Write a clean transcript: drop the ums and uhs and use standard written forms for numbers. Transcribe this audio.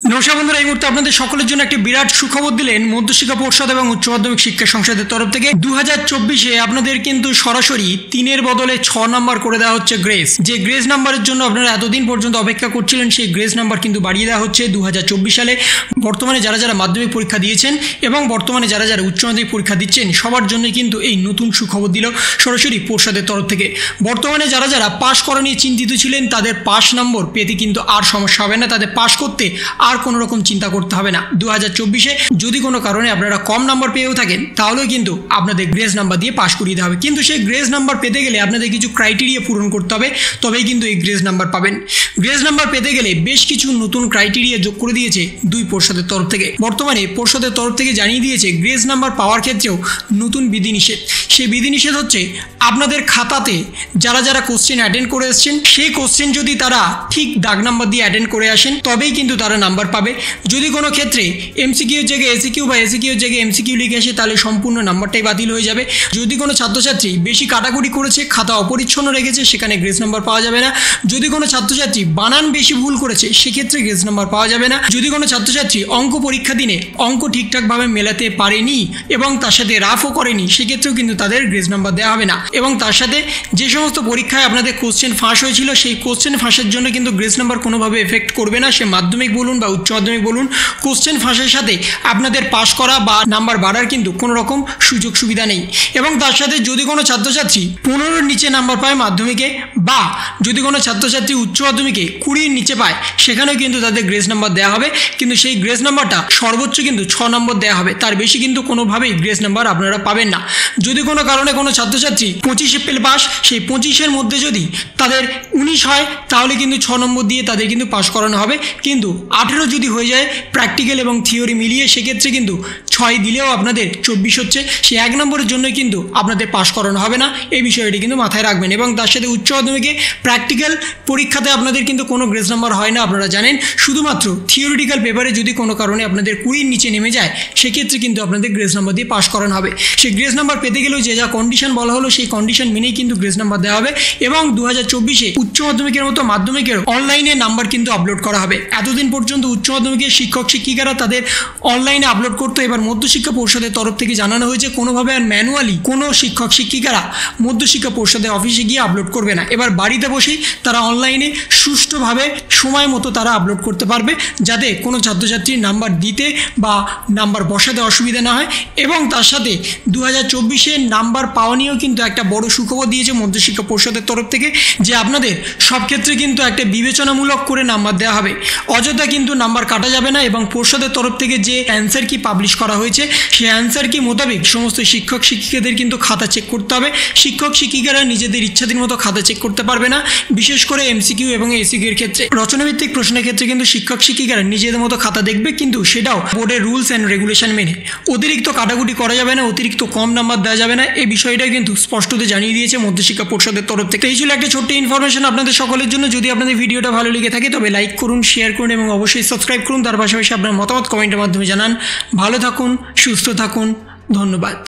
নমস্কার বন্ধুরা, এই মুহূর্তে আপনাদের সকলের জন্য একটি বিরাট সুখবর দিলেন মধ্যশিক্ষা পর্ষদ এবং উচ্চ মাধ্যমিক শিক্ষা সংসদের তরফ থেকে। 2024-এ আপনাদের কিন্তু সরাসরি 3-এর বদলে 6 নাম্বার করে দেওয়া হচ্ছে গ্রেস। যে গ্রেস নাম্বারের জন্য আপনারা এতদিন পর্যন্ত অপেক্ষা করছিলেন, সেই গ্রেস নাম্বার কিন্তু বাড়িয়ে দেওয়া হচ্ছে 2024 সালে। বর্তমানে যারা যারা মাধ্যমিক পরীক্ষা দিয়েছেন এবং বর্তমানে যারা যারা উচ্চ মাধ্যমিক পরীক্ষা দিচ্ছেন, সবার জন্যই কিন্তু এই নতুন সুখবর দিল সরাসরি পর্ষদের তরফ থেকে। বর্তমানে যারা যারা পাশ করা নিয়ে চিন্তিত ছিলেন, তাদের পাশ নম্বর পেতে কিন্তু আর সমস্যা হবে না, তাদের পাশ করতে আর কোনো রকম চিন্তা করতে হবে না। 2024-এ যদি কোনো কারণে আপনারা কম নাম্বার পেয়েও থাকেন, তাহলেও কিন্তু আপনাদের গ্রেস নাম্বার দিয়ে পাশ করিয়ে দেওয়া হবে। কিন্তু সেই গ্রেস নাম্বার পেতে গেলে আপনাদের কিছু ক্রাইটেরিয়া পূরণ করতে হবে, তবেই কিন্তু এই গ্রেস নাম্বার পাবেন। গ্রেস নাম্বার পেতে গেলে বেশ কিছু নতুন ক্রাইটেরিয়া যোগ করে দিয়েছে দুই পর্ষদের তরফ থেকে। বর্তমানে পর্ষদের তরফ থেকে জানিয়ে দিয়েছে গ্রেস নাম্বার পাওয়ার ক্ষেত্রেও নতুন বিধিনিষেধ। সেই বিধিনিষেধ হচ্ছে, আপনাদের খাতাতে যারা যারা কোশ্চেন অ্যাটেন্ড করে এসছেন, সেই কোশ্চেন যদি তারা ঠিক দাগ নাম্বার দিয়ে অ্যাটেন্ড করে আসেন, তবেই কিন্তু তারা নাম্বার পাবে। যদি কোনো ক্ষেত্রে এমসিকিউর জায়গায় এসিকিউ বা এসিকিউর জায়গায় এমসিকিউ লিখে আসে, তাহলে সম্পূর্ণ নাম্বারটাই বাতিল হয়ে যাবে। যদি কোনো ছাত্রছাত্রী বেশি কাটাকুটি করেছে, খাতা অপরিচ্ছন্ন রেখেছে, সেখানে গ্রেস নাম্বার পাওয়া যাবে না। যদি কোনো ছাত্রছাত্রী বানান বেশি ভুল করেছে, সেক্ষেত্রে গ্রেস নাম্বার পাওয়া যাবে না। যদি কোনো ছাত্রছাত্রী অঙ্ক পরীক্ষা দিনে অঙ্ক ঠিকঠাকভাবে মেলাতে পারেনি এবং তার সাথে রাফও করেনি, সেক্ষেত্রেও কিন্তু তাদের গ্রেস নাম্বার দেওয়া হবে না। এবং তার সাথে যে সমস্ত পরীক্ষায় আপনাদের কোশ্চেন ফাঁস হয়েছিল, সেই কোশ্চেন ফাঁসের জন্য কিন্তু গ্রেস নাম্বার কোনোভাবে এফেক্ট করবে না। সে মাধ্যমিক বলুন বা উচ্চ মাধ্যমিক বলুন, কোশ্চেন ফাঁসের সাথে আপনাদের পাস করা বা নাম্বার বাড়ার কিন্তু কোনো রকম সুযোগ সুবিধা নেই। এবং তার সাথে যদি কোনো ছাত্রছাত্রী 15-র নিচে নাম্বার পায় মাধ্যমিকে, বা যদি কোনো ছাত্রছাত্রী উচ্চ মাধ্যমিকে 20-র নিচে পায়, সেখানেও কিন্তু তাদের গ্রেস নাম্বার দেওয়া হবে। কিন্তু সেই গ্রেস নাম্বারটা সর্বোচ্চ কিন্তু 6 নম্বর দেওয়া হবে, তার বেশি কিন্তু কোনোভাবেই গ্রেস নাম্বার আপনারা পাবেন না। যদি কোনো কারণে কোনো ছাত্রছাত্রী 25-এ পেল পাস, সেই 25-এর মধ্যে যদি তাদের 19 হয়, তাহলে কিন্তু 6 নম্বর দিয়ে তাদের কিন্তু পাস করানো হবে। কিন্তু 18 যদি হয়ে যায় প্র্যাকটিক্যাল এবং থিওরি মিলিয়ে, সেক্ষেত্রে কিন্তু 6 দিলেও আপনাদের 24 হচ্ছে। সেই 1 নম্বরের জন্য কিন্তু আপনাদের পাস করানো হবে না, এই বিষয়টি কিন্তু মাথায় রাখবেন। এবং তার সাথে উচ্চ মাধ্যমিকে প্র্যাকটিক্যাল পরীক্ষাতে আপনাদের কিন্তু কোনো গ্রেস নাম্বার হয় না, আপনারা জানেন। শুধুমাত্র থিওরিটিক্যাল পেপারে যদি কোনো কারণে আপনাদের 20-র নিচে নেমে যায়, সেক্ষেত্রে কিন্তু আপনাদের গ্রেস নাম্বার দিয়ে পাস করানো হবে। সেই গ্রেস নাম্বার পেতে গেলেও যে যা কন্ডিশন বলা হলো, সেই কন্ডিশন মেনেই কিন্তু গ্রেস নাম্বার দেওয়া হবে। এবং 2024-এ উচ্চ মাধ্যমিকের মতো মাধ্যমিকের অনলাইনে নাম্বার কিন্তু আপলোড করা হবে। এতদিন পর্যন্ত উচ্চ মাধ্যমিকের শিক্ষক শিক্ষিকারা তাদের অনলাইনে আপলোড করতো, এবার মধ্যশিক্ষা পর্ষদের তরফ থেকে জানানো হয়েছে কোনোভাবে আর ম্যানুয়ালি কোনো শিক্ষক শিক্ষিকারা মধ্যশিক্ষা পর্ষদের অফিসে গিয়ে আপলোড করবে না। এবার বাড়িতে বসেই তারা অনলাইনে সুষ্ঠুভাবে সময় মতো তারা আপলোড করতে পারবে, যাতে কোনো ছাত্রছাত্রীর নাম্বার দিতে বা নাম্বার বসাতে অসুবিধা না হয়। এবং তার সাথে 2024-এ নাম্বার পাওয়া নিয়েও কিন্তু একটা বড় সুখবর দিয়েছে মধ্যশিক্ষা পর্ষদের তরফ থেকে, যে আপনাদের সব ক্ষেত্রে কিন্তু একটা বিবেচনামূলক করে নাম্বার দেওয়া হবে, অযথা কিন্তু নাম্বার কাটা যাবে না। এবং পর্ষদের তরফ থেকে যে অ্যান্সার কি পাবলিশ করা হয়েছে, সেই অ্যান্সার কি মোতাবেক সমস্ত শিক্ষক শিক্ষিকাদের কিন্তু খাতা চেক করতে হবে। শিক্ষক শিক্ষিকারা নিজেদের ইচ্ছাধীন মতো খাতা চেক করতে পারবে না। বিশেষ করে এমসিকিউ এবং এসিকিউ এর ক্ষেত্রে, রচনাভিত্তিক প্রশ্নের ক্ষেত্রে কিন্তু শিক্ষক শিক্ষিকারা নিজেদের মতো খাতা দেখবে, কিন্তু সেটাও বোর্ডের রুলস অ্যান্ড রেগুলেশন মেনে। অতিরিক্ত কাটাকুটি করা যাবে না, অতিরিক্ত কম নাম্বার দেওয়া যাবে না, এই বিষয়টা কিন্তু স্পষ্টত জানিয়ে দিয়েছে মধ্যশিক্ষা পর্ষদের তরফ থেকে। এই ছিল একটা ছোট্ট ইনফরমেশন আপনাদের সকলের জন্য। যদি আপনাদের ভিডিওটা ভালো লেগে থাকে, তবে লাইক করুন, শেয়ার করুন এবং অবশ্যই সাবস্ক্রাইব করুন। তার পাশাপাশি আপনার মতামত কমেন্টের মাধ্যমে জানান। ভালো থাকুন, সুস্থ থাকুন, ধন্যবাদ।